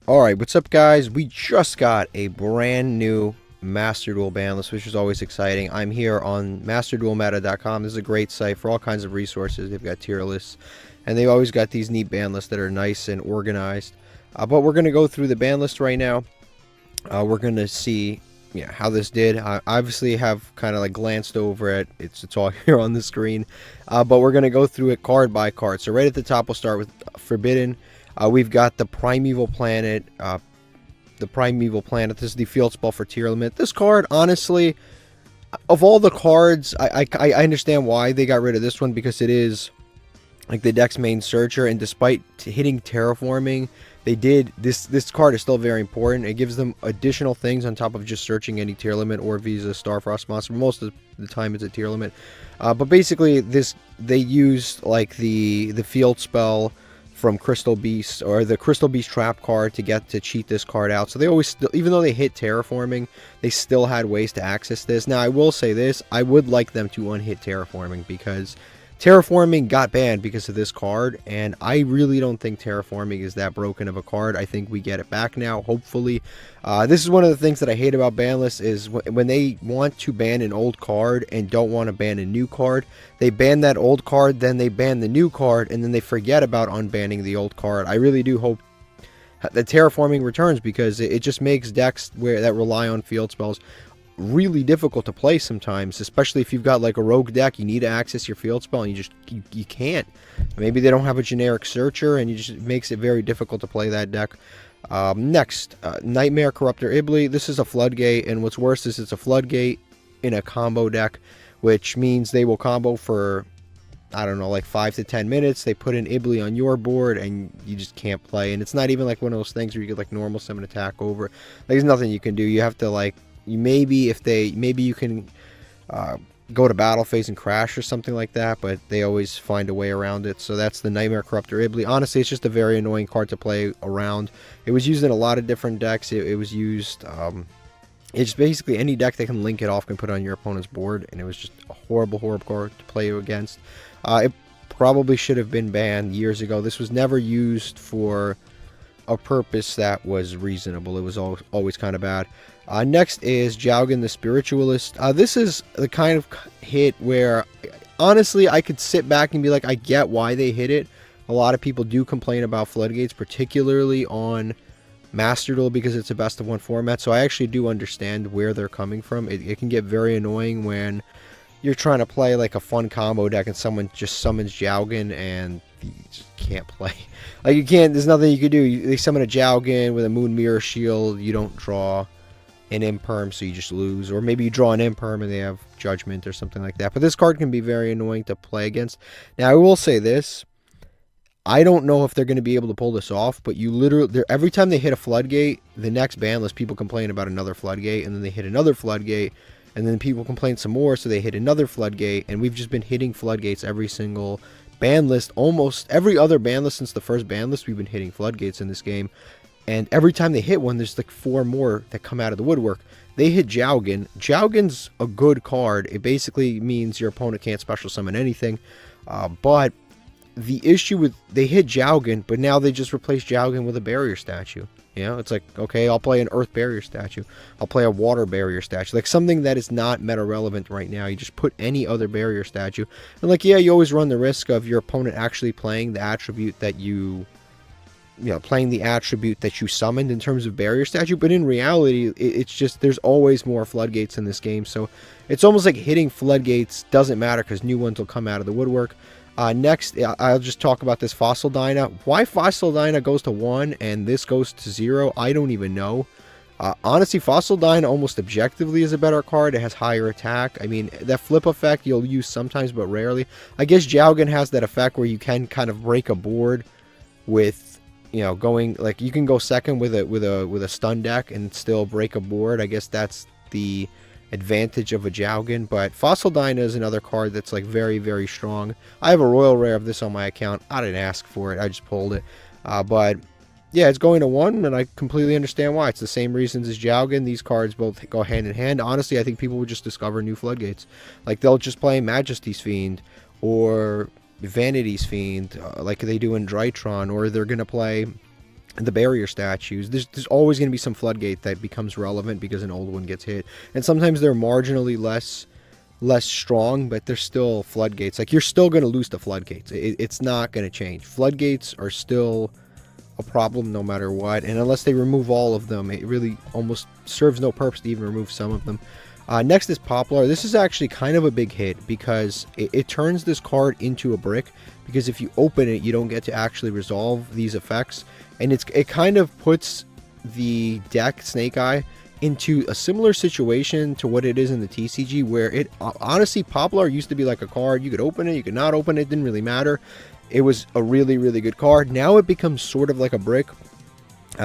Alright, what's up guys? We just got a brand new Master Duel Ban list, which is always exciting. I'm here on MasterDuelMeta.com. This is a great site for all kinds of resources. They've got tier lists, and they've always got these neat ban lists that are nice and organized. But we're going to go through the ban list right now. We're going to see how this did. I obviously have kind of like glanced over it. It's all here on the screen. But we're going to go through it card by card. So right at the top, we'll start with Forbidden. We've got the Primeval Planet. This is the field spell for tier limit. This card, honestly, of all the cards, I understand why they got rid of this one, because it is like the deck's main searcher, and despite hitting terraforming, they did this card is still very important. It gives them additional things on top of just searching any tier limit or Visa Starfrost monster. Most of the time it's a tier limit, but basically they used like the field spell from Crystal Beast, or the Crystal Beast trap card, to cheat this card out. So they always, even though they hit terraforming, they still had ways to access this. Now I will say this, I would like them to unhit terraforming, because terraforming got banned because of this card, and I really don't think terraforming is that broken of a card. I think we get it back now, hopefully. This is one of the things that I hate about ban lists, is when they want to ban an old card and don't want to ban a new card. They ban that old card, then they ban the new card, and then they forget about unbanning the old card. I really do hope that terraforming returns, because it just makes decks that rely on field spells really difficult to play sometimes, especially if you've got like a rogue deck. You need to access your field spell, and you can't. Maybe they don't have a generic searcher, and it makes it very difficult to play that deck. Next, Nightmare Corruptor Ibli. This is a floodgate, and what's worse is it's a floodgate in a combo deck, which means they will combo for, I don't know, like 5 to 10 minutes. They put an Ibli on your board, and you just can't play. And it's not even like one of those things where you get like normal summon attack over. Like, there's nothing you can do. You have to like, maybe you can go to battle phase and crash or something like that, but they always find a way around it. So that's the Nightmare Corruptor Ibli. Honestly, it's just a very annoying card to play around. It was used in a lot of different decks. It was used, it's basically any deck that can link it off can put it on your opponent's board, and it was just a horrible card to play against. It probably should have been banned years ago. This was never used for a purpose that was reasonable. It was always kind of bad. Next is Jowgen the Spiritualist. This is the kind of hit where, honestly, I could sit back and be like, I get why they hit it. A lot of people do complain about floodgates, particularly on Master Duel, because it's a best of one format. So I actually do understand where they're coming from. It can get very annoying when you're trying to play like a fun combo deck and someone just summons Jowgen and you just can't play. Like, you can't, there's nothing you can do. They summon a Jowgen with a Moon Mirror Shield, you don't draw an imperm, so you just lose. Or maybe you draw an imperm and they have Judgment or something like that. But this card can be very annoying to play against. Now I will say this, I don't know if they're going to be able to pull this off, but you literally, every time they hit a floodgate, the next ban list, people complain about another floodgate, and then they hit another floodgate, and then people complain some more, so they hit another floodgate, and we've just been hitting floodgates every single ban list. Almost every other ban list since the first ban list, we've been hitting floodgates in this game. And every time they hit one, there's like 4 more that come out of the woodwork. They hit Jowgen. Jowgen's a good card. It basically means your opponent can't special summon anything. But the issue with, they hit Jowgen, but now they just replace Jowgen with a barrier statue. You know, it's like, okay, I'll play an earth barrier statue. I'll play a water barrier statue. Like something that is not meta relevant right now. You just put any other barrier statue. And like, yeah, you always run the risk of your opponent actually playing the attribute that playing the attribute that you summoned in terms of barrier statue, but in reality, it's just, there's always more floodgates in this game, so it's almost like hitting floodgates doesn't matter, because new ones will come out of the woodwork. Next, I'll just talk about this Fossil Dyna. Why Fossil Dyna goes to 1 and this goes to 0, I don't even know. Honestly, Fossil Dyna almost objectively is a better card. It has higher attack. I mean, that flip effect you'll use sometimes, but rarely. I guess Jowgen has that effect where you can kind of break a board with, going, like, you can go second with a stun deck and still break a board. I guess that's the advantage of a Jowgen. But Fossil Dyna is another card that's like very, very strong. I have a royal rare of this on my account. I didn't ask for it, I just pulled it. But yeah, it's going to 1, and I completely understand why. It's the same reasons as Jowgen. These cards both go hand in hand. Honestly, I think people would just discover new floodgates. Like, they'll just play Majesty's Fiend or Vanity's Fiend, like they do in Drytron, or they're going to play the barrier statues, there's always going to be some floodgate that becomes relevant because an old one gets hit, and sometimes they're marginally less strong, but they're still floodgates. Like, you're still going to lose the floodgates. It's not going to change. Floodgates are still a problem no matter what, and unless they remove all of them, it really almost serves no purpose to even remove some of them. Next is Poplar. This is actually kind of a big hit because it turns this card into a brick, because if you open it, you don't get to actually resolve these effects, and it kind of puts the deck Snake Eye into a similar situation to what it is in the TCG, where it honestly, Poplar used to be like a card. You could open it, you could not open it, didn't really matter. It was a really, really good card. Now it becomes sort of like a brick,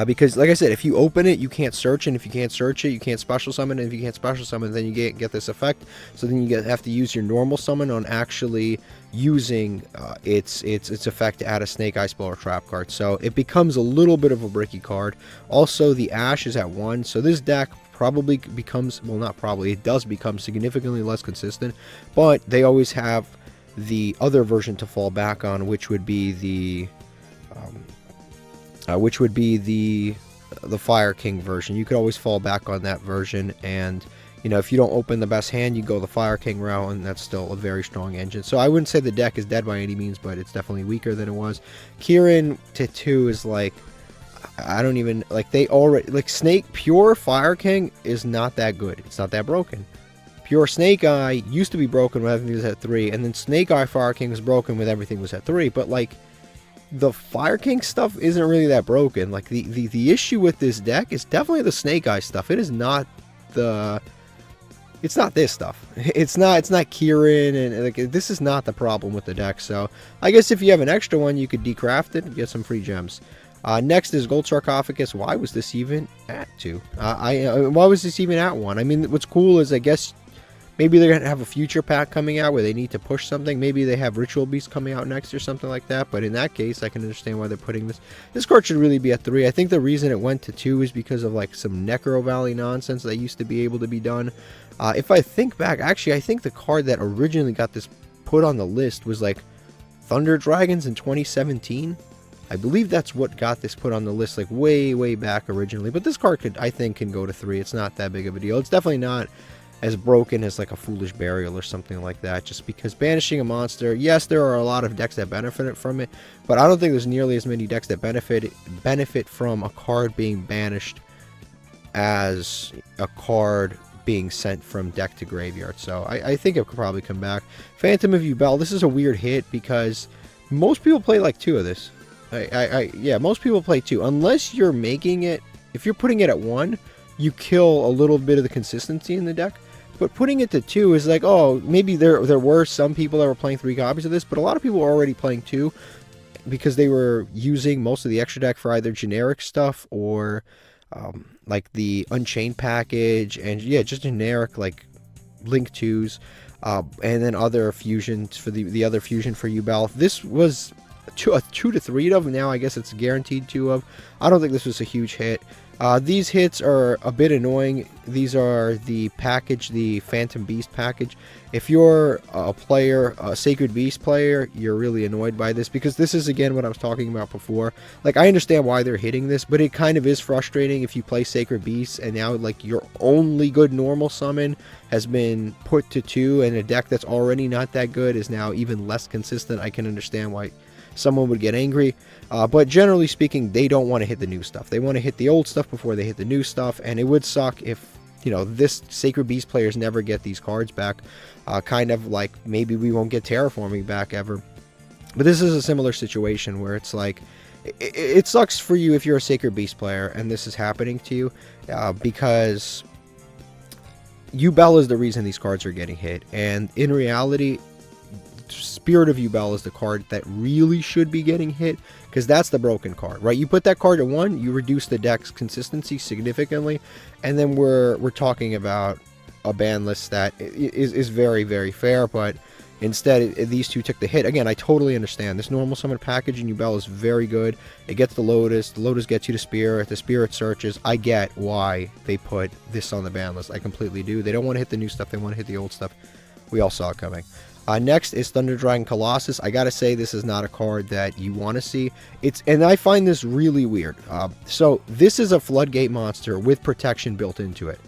because, like I said, if you open it, you can't search it. If you can't search it, you can't special summon it. If you can't special summon, then you get this effect. So then you have to use your normal summon on actually using its effect to add a Snake Eye spell or trap card. So it becomes a little bit of a bricky card. Also, the Ash is at 1, so this deck probably becomes, well, not probably, it does become significantly less consistent, but they always have the other version to fall back on, which would be the Fire King version. You could always fall back on that version, and if you don't open the best hand, you go the Fire King route, and that's still a very strong engine. So I wouldn't say the deck is dead by any means, but it's definitely weaker than it was. Kieran to 2 is like, I don't even, like, they already, like, pure Fire King is not that good. It's not that broken. Pure Snake Eye used to be broken when everything was at 3, and then Snake Eye Fire King was broken when everything was at 3, but, like, the Fire King stuff isn't really that broken. Like, the issue with this deck is definitely the Snake Eye stuff. It is not it's not this stuff. It's not Kieran, and like, this is not the problem with the deck. So I guess if you have an extra one, you could decraft it and get some free gems. Next is Gold Sarcophagus. Why was this even at 2? Why was this even at 1? I mean, what's cool is, I guess, maybe they're going to have a future pack coming out where they need to push something. Maybe they have Ritual Beast coming out next or something like that. But in that case, I can understand why they're putting this. This card should really be at 3. I think the reason it went to 2 is because of, like, some Necro Valley nonsense that used to be able to be done. If I think back, actually, I think the card that originally got this put on the list was, like, Thunder Dragons in 2017. I believe that's what got this put on the list, like, way, way back originally. But this card I think, can go to 3. It's not that big of a deal. It's definitely not as broken as, like, a Foolish Burial or something like that, just because banishing a monster, yes, there are a lot of decks that benefit from it, but I don't think there's nearly as many decks that benefit from a card being banished as a card being sent from deck to graveyard. So I think it could probably come back. Phantom of Yubel, this is a weird hit because most people play like 2 of this. Yeah, most people play 2, unless you're making it, if you're putting it at 1, you kill a little bit of the consistency in the deck. But putting it to 2 is like, oh, maybe there were some people that were playing 3 copies of this, but a lot of people were already playing 2 because they were using most of the extra deck for either generic stuff or like the Unchained package, and yeah, just generic like Link 2s, and then other fusions for the other fusion for Yubel. This was a 2 to 3 of. Now I guess it's guaranteed 2 of. I don't think this was a huge hit. These hits are a bit annoying. These are the package, the Phantom Beast package. If you're a player, a Sacred Beast player, you're really annoyed by this, because this is, again, what I was talking about before. Like, I understand why they're hitting this, but it kind of is frustrating if you play Sacred Beast and now, like, your only good normal summon has been put to 2, and a deck that's already not that good is now even less consistent. I can understand why someone would get angry, but generally speaking, they don't want to hit the new stuff. They want to hit the old stuff before they hit the new stuff, and it would suck if, this Sacred Beast players never get these cards back. Kind of like maybe we won't get Terraforming back ever. But this is a similar situation where it's like, it sucks for you if you're a Sacred Beast player and this is happening to you, because Yubel is the reason these cards are getting hit, and in reality, Spirit of Yubel is the card that really should be getting hit, because that's the broken card, right? You put that card at 1, you reduce the deck's consistency significantly, and then we're talking about a ban list that is very, very fair, but instead these two took the hit. Again, I totally understand. This normal summon package in Yubel is very good. It gets the Lotus gets you the Spirit searches. I get why they put this on the ban list. I completely do. They don't want to hit the new stuff, they want to hit the old stuff. We all saw it coming. Next is Thunder Dragon Colossus. I gotta say, this is not a card that you want to see. And I find this really weird. So this is a Floodgate monster with protection built into it.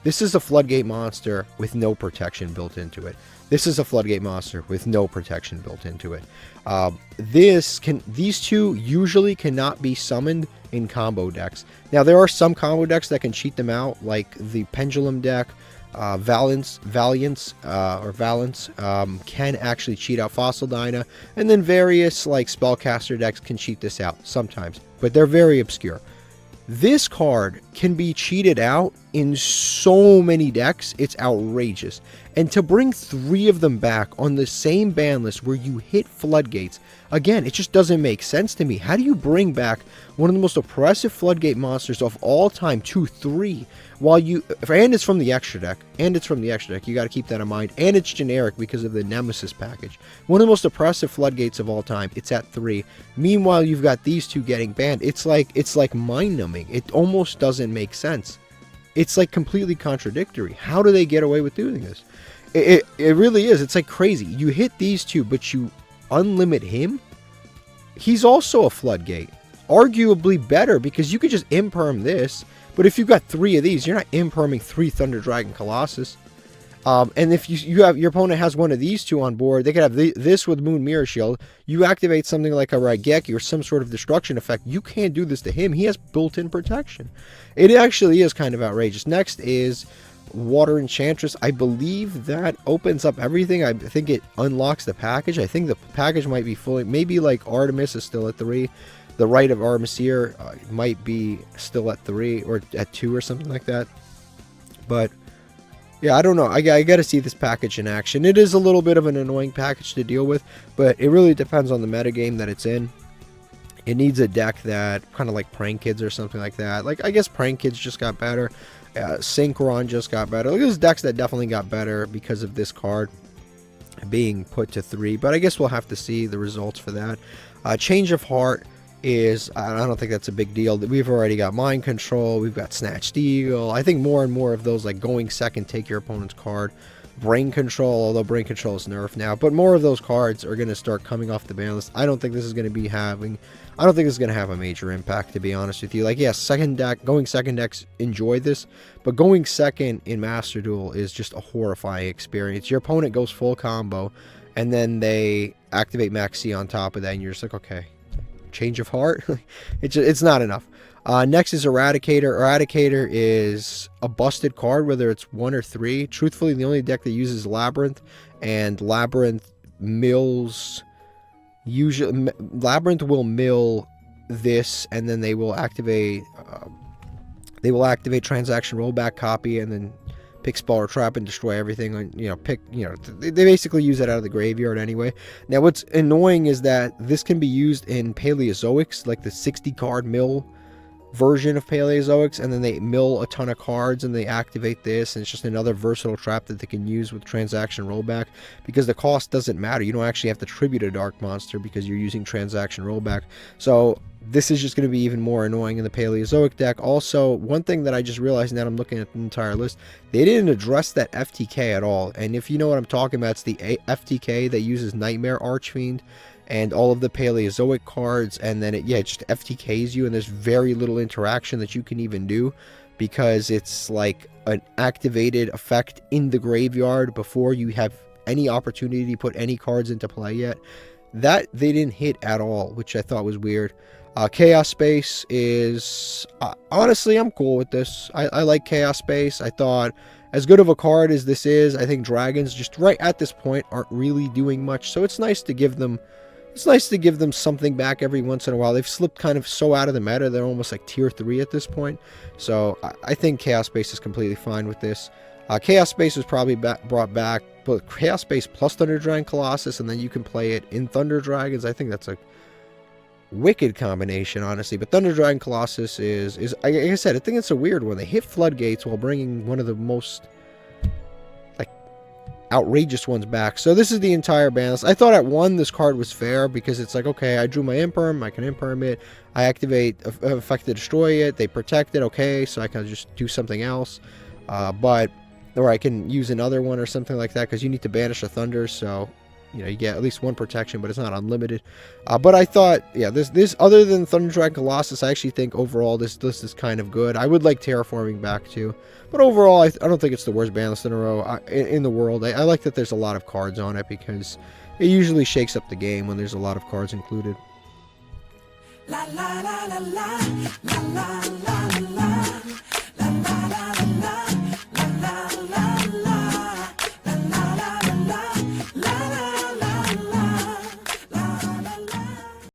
This is a Floodgate monster with no protection built into it. This is a Floodgate monster with no protection built into it. These two usually cannot be summoned in combo decks. Now, there are some combo decks that can cheat them out, like the Pendulum deck. Valence can actually cheat out Fossil Dyna, and then various like spellcaster decks can cheat this out sometimes, but they're very obscure. This card can be cheated out in so many decks, it's outrageous. And to bring 3 of them back on the same ban list where you hit Floodgates, again, it just doesn't make sense to me. How do you bring back one of the most oppressive Floodgate monsters of all time to 3 and it's from the extra deck, you got to keep that in mind, and it's generic because of the Nemesis package. One of the most oppressive Floodgates of all time, it's at 3. Meanwhile, you've got these 2 getting banned. It's like mind-numbing. It almost doesn't make sense. It's like completely contradictory. How do they get away with doing this? It really is. It's like crazy. You hit these 2, but you unlimit him? He's also a Floodgate. Arguably better, because you could just imperm this. But if you've got 3 of these, you're not imperming 3 Thunder Dragon Colossus. And if your opponent has one of these 2 on board, they could have this with Moon Mirror Shield. You activate something like a Raigeki or some sort of destruction effect. You can't do this to him. He has built-in protection. It actually is kind of outrageous. Next is Water Enchantress. I believe that opens up everything. I think it unlocks the package. I think the package might be fully... Maybe like Artemis is still at 3. The Rite of Armasier might be still at 3 or at 2 or something like that. But yeah, I don't know. I got to see this package in action. It is a little bit of an annoying package to deal with, but it really depends on the metagame that it's in. It needs a deck that kind of like Prank Kids or something like that. Like, I guess Prank Kids just got better. Synchron just got better. Like, there's decks that definitely got better because of this card being put to 3. But I guess we'll have to see the results for that. Change of Heart is, I don't think that's a big deal. We've already got Mind Control, we've got Snatched Eagle. I think more and more of those, like going second, take your opponent's card, Brain Control, although Brain Control is nerfed now, but more of those cards are going to start coming off the ban list. I don't think this is going to have a major impact, to be honest with you. Like, yeah, going second decks enjoy this, but going second in Master Duel is just a horrifying experience. Your opponent goes full combo, and then they activate Max C on top of that, and you're just like, okay, Change of Heart. It's not enough. Next is Eradicator. Eradicator is a busted card, whether it's 1 or 3. Truthfully, the only deck that uses Labyrinth, and Labyrinth mills. Usually, Labyrinth will mill this, and then they will activate. Transaction Rollback Copy, and then pick Spell or Trap and destroy everything. They basically use that out of the graveyard anyway. Now, what's annoying is that this can be used in Paleozoics, like the 60 card mill version of Paleozoics, and then they mill a ton of cards and they activate this, and it's just another versatile trap that they can use with Transaction Rollback, because the cost doesn't matter. You don't actually have to tribute a dark monster because you're using Transaction Rollback. So this is just going to be even more annoying in the Paleozoic deck. Also, one thing that I just realized now that I'm looking at the entire list, they didn't address that FTK at all. And if you know what I'm talking about, it's the FTK that uses Nightmare Archfiend and all of the Paleozoic cards, and then it just FTKs you, and there's very little interaction that you can even do, because it's like an activated effect in the graveyard before you have any opportunity to put any cards into play yet. That they didn't hit at all, which I thought was weird. Chaos Space is, honestly, I'm cool with this. I like Chaos Space. I thought, as good of a card as this is, I think Dragons just right at this point aren't really doing much, so it's nice to give them something back every once in a while. They've slipped kind of so out of the meta, they're almost like tier 3 at this point. So I think Chaos Space is completely fine with this. Chaos Space was probably brought back, but Chaos Space plus Thunder Dragon Colossus, and then you can play it in Thunder Dragons. I think that's a wicked combination, honestly. But Thunder Dragon Colossus is like I said, I think it's a weird one. They hit Floodgates while bringing one of the most outrageous ones back. So this is the entire ban list. I thought at 1 this card was fair, because it's like, okay, I drew my Imperm, I can Imperm it, I activate effect to destroy it, they protect it, okay, so I can just do something else, or I can use another one or something like that, because you need to banish a Thunder. So you get at least one protection, but it's not unlimited. But I thought, yeah, this other than Thunder Dragon Colossus, I actually think overall this list is kind of good. I would like Terraforming back too, but overall I don't think it's the worst ban list in a row in the world. I like that there's a lot of cards on it because it usually shakes up the game when there's a lot of cards included. La la la la la la la la la la la la la.